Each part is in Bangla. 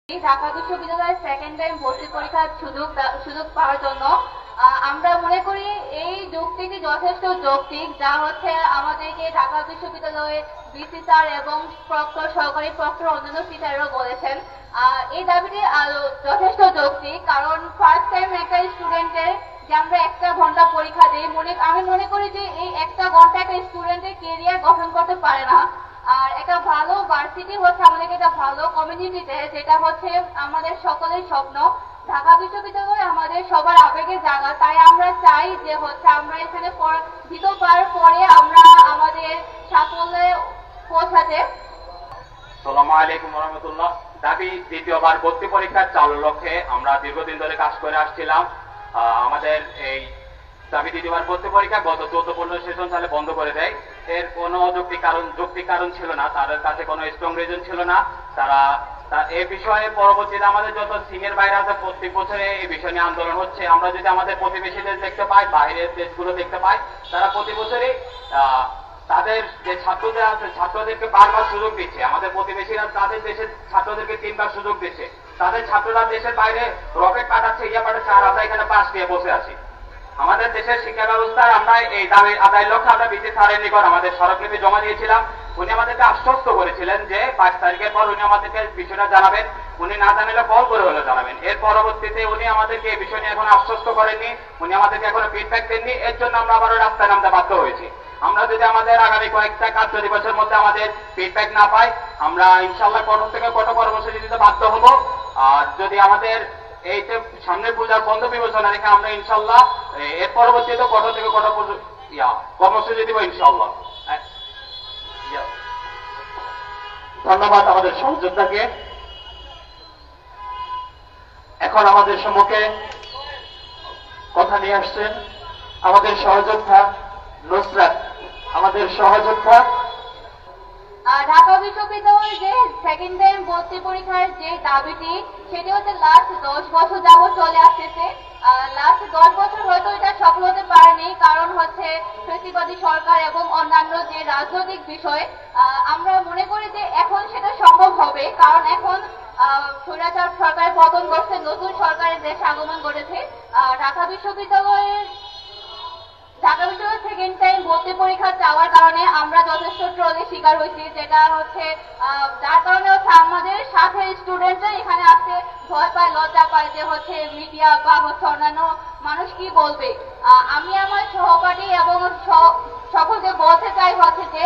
ঢাকা বিশ্ববিদ্যালয়ের সেকেন্ড টাইম ভর্তি পরীক্ষার সুযোগ পাওয়ার জন্য আমরা মনে করি এই যুক্তিটি যথেষ্ট যৌক্তিক, যা হচ্ছে আমাদেরকে ঢাকা বিশ্ববিদ্যালয়ে ভিসি স্যার এবং প্রক্টর, সহকারী প্রক্টর, অন্যান্য টিচাররাও বলেছেন। এই দাবিটি যথেষ্ট যৌক্তিক, কারণ ফার্স্ট টাইম একটা স্টুডেন্টের যে আমরা একটা ঘন্টা পরীক্ষা দিই, আমি মনে করি যে এই একটা ঘন্টা একটা স্টুডেন্টের কেরিয়ার গঠন করতে পারে না। আর একটা ভালো ভার্সিটি হচ্ছে আমাদেরকে একটা ভালো কমিউনিটিতে, যেটা হচ্ছে আমাদের সকলের স্বপ্ন। ঢাকা বিশ্ববিদ্যালয় আমাদের সবার আবেগের জায়গা, তাই আমরা চাই যে হচ্ছে আমরা এখানে দ্বিতীয়বার পরে আমরা আমাদের সাফল্যে পৌঁছাতে। আসসালামু আলাইকুম ওয়া রাহমাতুল্লাহ। দাবি দ্বিতীয়বার ভর্তি পরীক্ষার চালুর লক্ষ্যে আমরা দীর্ঘদিন ধরে কাজ করে আসছিলাম। আমাদের এই দাবি দ্বিতীয়বার ভর্তি পরীক্ষা গত 14-15 সেশন সালে বন্ধ করে দেয়। এর কোনো যৌক্তিক কারণ ছিল না, তাদের কাছে কোনো স্ট্রং রিজন ছিল না। তারা এই বিষয়ে পরবর্তীতে আমাদের যত সিনিয়র বাইরে আছে, প্রত্যেক বছরে এই বিষয় নিয়ে আন্দোলন হচ্ছে। আমরা যদি আমাদের প্রতিবেশী দেশ দেখতে পাই, বাইরের দেশগুলো দেখতে পাই, তারা প্রতি বছরই তাদের যে ছাত্রদের আছে ছাত্রদেরকে 5 বার সুযোগ দিচ্ছে। আমাদের প্রতিবেশীরা তাদের দেশের ছাত্রদেরকে 3 বার সুযোগ দিচ্ছে। তাদের ছাত্ররা দেশের বাইরে রকেট পাঠাচ্ছে, ইয়া পাঠাচ্ছে, আর আমরা এখানে পাশ দিয়ে বসে আছি। আমাদের দেশের শিক্ষা ব্যবস্থায় আমরা এই দাবি আদায়ের লক্ষ্যে আমরা ভিসি স্যারের নিকট আমাদের স্মারকলিপি জমা দিয়েছিলাম। উনি আমাদেরকে আশ্বস্ত করেছিলেন যে 5 তারিখের পর উনি আমাদেরকে বিষয়টা জানাবেন। উনি না জানালে কল করে হলে জানাবেন। এর পরবর্তীতে উনি আমাদেরকে এই বিষয় নিয়ে এখন আশ্বস্ত করেননি, উনি আমাদেরকে এখনো ফিডব্যাক দেননি। এর জন্য আমরা আবারও রাস্তায় নামতে বাধ্য হয়েছি। আমরা যদি আমাদের আগামী কয়েকটা কার্য দিবসের মধ্যে আমাদের ফিডব্যাক না পাই, আমরা ইনশাআল্লাহ কঠোর থেকে কঠোর কর্মসূচি দিতে বাধ্য হব। আর যদি আমাদের এই যে সামনে পূজার বন্ধ বিবেচনা রেখে আমরা ইনশাআল্লাহ এর পরবর্তীতে কঠোর থেকে কঠোর কর্মসূচি দিব ইনশাআল্লাহ। ধন্যবাদ আমাদের সহযোদ্ধাকে। এখন আমাদের সম্মুখে কথা নিয়ে আসছেন আমাদের সহযোদ্ধা নুসরাত। আমাদের সহযোদ্ধা ঢাকা বিশ্ববিদ্যালয়ের যে সেকেন্ড টাইম ভর্তি পরীক্ষার যে দাবিটি, সেটি হচ্ছে লাস্ট 10 বছর যাবত চলে আসতেছে। লাস্ট 10 বছর হয়তো এটা সফল হতে পারেনি, কারণ হচ্ছে ফ্যাসিবাদী সরকার এবং অন্যান্য যে রাজনৈতিক বিষয়। আমরা মনে করি যে এখন সেটা সম্ভব হবে, কারণ এখন স্বৈরাচার সরকারের পতন ঘটছে, নতুন সরকারের দেশে আগমন ঘটেছে। ঢাকা বিশ্ববিদ্যালয়ের সেকেন্ড টাইম ভর্তি পরীক্ষা চাওয়ার কারণে আমরা যথেষ্ট ট্রলের শিকার হয়েছি, যেটা হচ্ছে যার কারণে হচ্ছে আমাদের সাথে স্টুডেন্টরা এখানে আসতে ভয় পায়, লজ্জা পায় যে হচ্ছে মিডিয়া বা হচ্ছে অন্যান্য মানুষ কি বলবে। আমি আমার সহপাঠী এবং সকলকে বলতে চাই হচ্ছে যে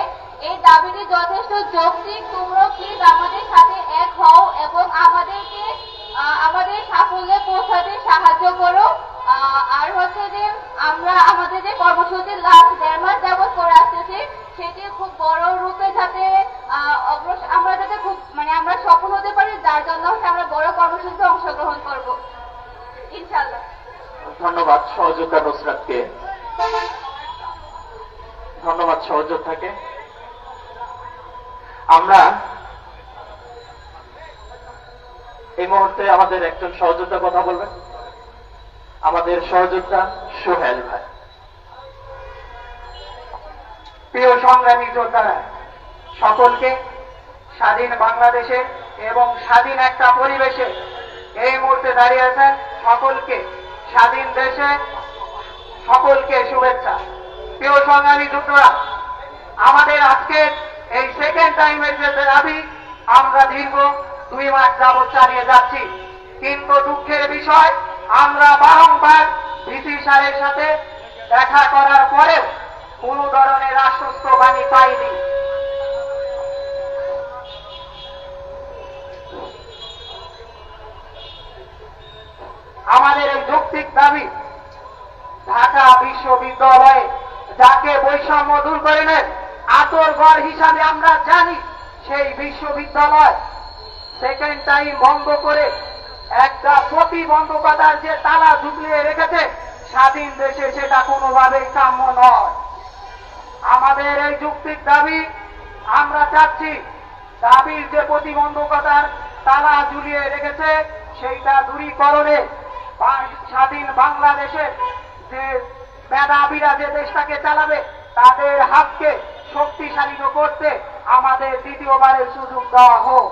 এই দাবিটি যথেষ্ট যৌক্তিক। তোমরা প্লিজ আমাদের সাথে এক হও এবং আমাদেরকে আমাদের সাফল্যে পৌঁছাতে সাহায্য করো। আর হচ্ছে যে আমরা আমাদের যে কর্মসূচি লাস্ট 1.5 মাস যাবত করে আসতেছি, সেটি খুব বড় রূপে যাতে আমরা যাতে খুব আমরা সফল হতে পারি, যার জন্য আমরা বড় কর্মসূচিতে অংশগ্রহণ করব ইনশাআল্লাহ। ধন্যবাদ সহযোদ্ধা নুসরাতকে। ধন্যবাদ সহযোদ্ধাকে। আমরা এই মুহূর্তে আমাদের একজন সহযোদ্ধা কথা বলবেন, আমাদের সহযোদ্ধা সোহেল ভাই। প্রিয় সংগ্রামী যোদ্ধারা, সকলকে স্বাধীন বাংলাদেশে এবং স্বাধীন একটা পরিবেশে এই মুহূর্তে দাঁড়িয়ে আছেন সকলকে স্বাধীন দেশে সকলকে শুভেচ্ছা। প্রিয় সংগ্রামী যোদ্ধারা, আমাদের আজকের এই সেকেন্ড টাইমের যে দাবি আমরা দীর্ঘ 2 মাস যাবৎ চালিয়ে যাচ্ছি, কিন্তু দুঃখের বিষয় আমরা বারংবার ভিসি স্যারের সাথে দেখা করার পরেও কোন ধরনের আশ্বস্ত বাণী পাইনি। আমাদের এই যৌক্তিক দাবি, ঢাকা বিশ্ববিদ্যালয়ে যাকে বৈষম্য দূর করে নেন আতরঘর হিসাবে আমরা জানি, সেই বিশ্ববিদ্যালয় সেকেন্ড টাইম বন্ধ করে একটা প্রতিবন্ধকতার যে তালা ঝুলিয়ে রেখেছে স্বাধীন দেশে, সেটা কোনোভাবেই কাম্য নয়। আমাদের এই যৌক্তিক দাবি, আমরা চাচ্ছি দাবির যে প্রতিবন্ধকতার তালা ঝুলিয়ে রেখেছে সেইটা দূরীকরণে স্বাধীন বাংলাদেশের যে মেধাবীরা যে দেশটাকে চালাবে তাদের হাতকে শক্তিশালী করতে আমাদের দ্বিতীয়বারের সুযোগ দেওয়া হোক।